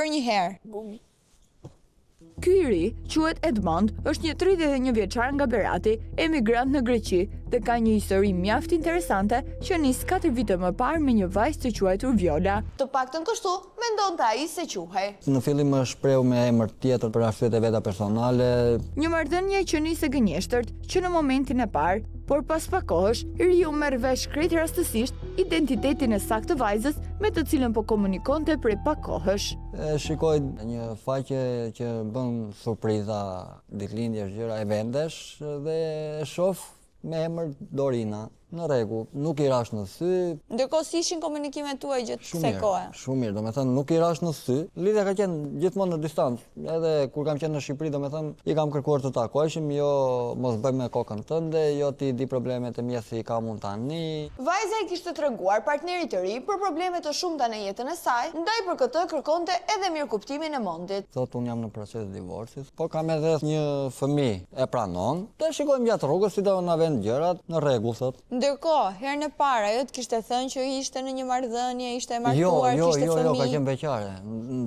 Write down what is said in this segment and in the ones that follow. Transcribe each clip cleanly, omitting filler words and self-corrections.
Për një herë. Ky i ri, quhet Edmond, është një 31 vjeçar nga Berati, emigrant në Greqi dhe ka një histori mjaft interesante që nis 4 vite më parë me një vajzë të quajtur Viola. Të paktën kështu mendonte ai se quhej. Në fillim më shpreu me emër tjetër për arsyet e veta personale. Një marrëdhënie që nis e gënjeshtërt, që në momentin e parë, por pas pak kohësh, i ri u merr vesh krejt rastësisht identitetin e saktë të vajzës me të cilën po komunikonte prej pak kohësh. Shikoj një faqe që bën surpriza ditëlindjes, gjëra e vendesh dhe e shoh me emër Dorina. Në rregull, nuk i rash në sy. Ndërkohë si ishin komunikimet tuaja gjatë kësaj kohe? Shumë mirë, domethënë nuk i rash në sy. Lidhja ka qenë gjithmonë në distancë. Edhe kur kam qenë në Shqipëri, domethënë i kam kërkuar të takoheshim, jo mos bëjmë me kokën tënde, jo ti di problemet e mia si kam unë tani. Vajza i kishte treguar partnerit të ri për probleme të shumta në jetën e saj, ndaj për këtë kërkonte edhe mirëkuptimin e mondit. Thotë unë jam në proces divorcit, po kam edhe një fëmijë e pranon. Të shikojmë gjatë rrugës si do na vend gjërat, në rregull thotë. Ndërkohë, herën e parë ajo të kishte thënë që ishte në një marrëdhënie, ishte e martuar, kishte fëmijë. Jo, ka qenë beqare.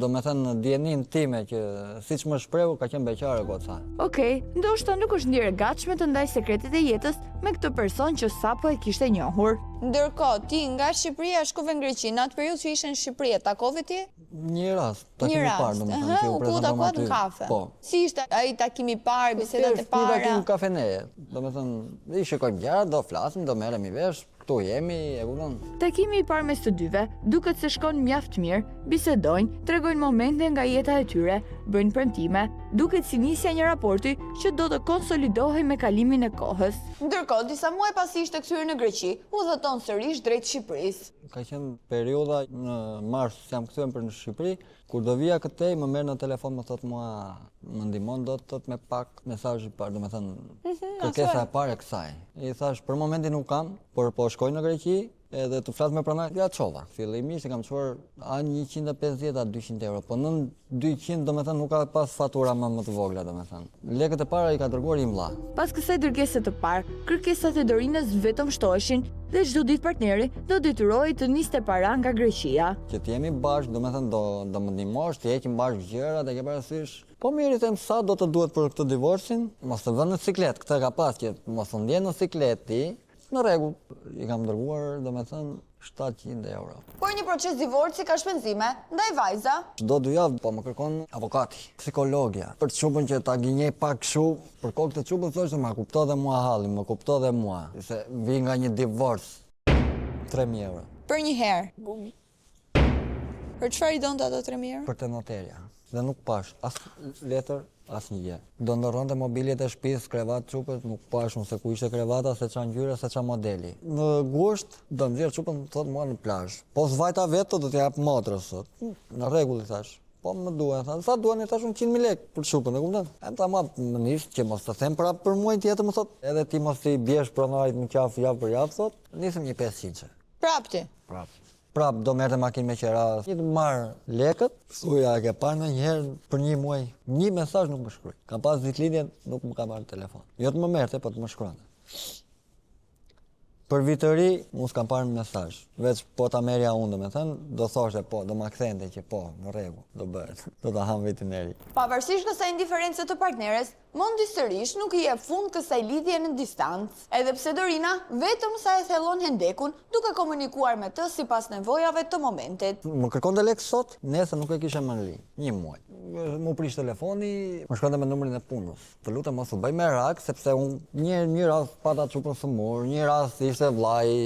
Domethënë në dijenin time që siç më shpreu ka qenë beqare goca. Okej, ndoshta nuk është ndjerë e gatshme të ndaj sekretet e jetës me këtë person që sapo e kishte njohur. Ndërkohë, ti nga Shqipëria shkove në Greqi, në atë periudhë që ishe në Shqipëri, takove ti? Një rast, takimi i parë domethënë që u ku takuat në kafe. Po. Si ishte ai takimi i parë, bisedat e para? Takim kafeneje. Domethënë i shikojmë gjëra, do flasim, do merremi vesh. Këtu jemi, e kupton? Takimi i parë mes të dyve duket se shkon mjaft mirë, bisedojnë, tregojnë momente nga jeta e tyre, bëjnë premtime, duket si nisja një raporti që do të konsolidohej me kalimin e kohës. Ndërkohë, disa muaj pasi ishte kthyer në Greqi, udhëton sërish drejt Shqipërisë. Ka qenë periudha në mars jam kthyer për në Shqipëri, kur do vija këtej më merr në telefon më thot mua më ndihmon do të thot me pak mesazh i parë, domethënë kërkesa e parë e kësaj. I thash për momentin nuk kam, por po shkoj në Greqi edhe të flas me pronaj, ja çova. Fillimisht e kam çuar a 150 a 200 euro, po nën 200 domethënë nuk ka pas fatura më të vogla domethënë. Lekët e para i ka dërguar i mlla. Pas kësaj dërgese të parë, kërkesat e Dorinës vetëm shtoheshin dhe çdo ditë partneri do detyrohej të niste para nga Greqia. Që të jemi bashkë, domethënë do më ndihmosh, të heqim bashkë gjërat, e ke parasysh. Po mirë, them sa do të duhet për këtë divorcin? Mos të vënë në siklet, këtë ka pas që mos të ndjen në sikleti. Në rregull, i kam dërguar domethënë 700 euro. Por një proces divorci ka shpenzime, ndaj vajza. Çdo 2 javë po më kërkon avokati, psikologja, për të çupën që ta gënjej pak kështu, për kokë të çupën thoshte ma kupto dhe mua hallin, më kupto dhe mua, se vi nga një divorc. 3000 euro. Për një herë. Për çfarë i donte ato 3000 euro? Për të noterja. Dhe nuk pash as letër, as një gjë. Do ndërronte mobiljet e shtëpisë, krevat, çupët, nuk pash unë se ku ishte krevata, se ç'a ngjyre, se ç'a modeli. Në gusht do nxjerr çupën thot mua në plazh. Po s'vajta vetë do t'i jap motrës sot. Në rregull i thash. Po më duhen, thash, sa duhen i thash 100.000 lekë për çupën, e kupton? Em ta map më nis që mos të them prapë për muajin tjetër më thot, edhe ti mos i biesh pronarit në qafë javë për javë thot, nisëm një 500. Prapti. Prap do merrte makinë me qera. Një të marr lekët, thuja e ke parë ndonjëherë për një muaj. Një mesazh nuk më shkroi. Kam pas ditëlindjen, nuk më ka marrë telefon. Jo të më merrte, po të më shkruante. Për vit të ri, unë s'kam parë mesazh. Veç po ta merrja unë, domethënë, do thoshte po, do ma kthente që po, në rregull, do bëhet. Do ta ham vitin e ri. Pavarësisht kësaj indiferencë të partneres, Mondi sërish nuk i jep fund kësaj lidhje në distancë, edhe pse Dorina vetëm sa e thellon hendekun duke komunikuar me të sipas nevojave të momentit. Më kërkonte lekë sot, nesër nuk e kisha më në linjë. Një muaj. Më prish telefoni, më shkronte me numrin e punës. Të lutem mos u bëj merak sepse unë një rast pata çupën sëmur, një rast ishte vllai.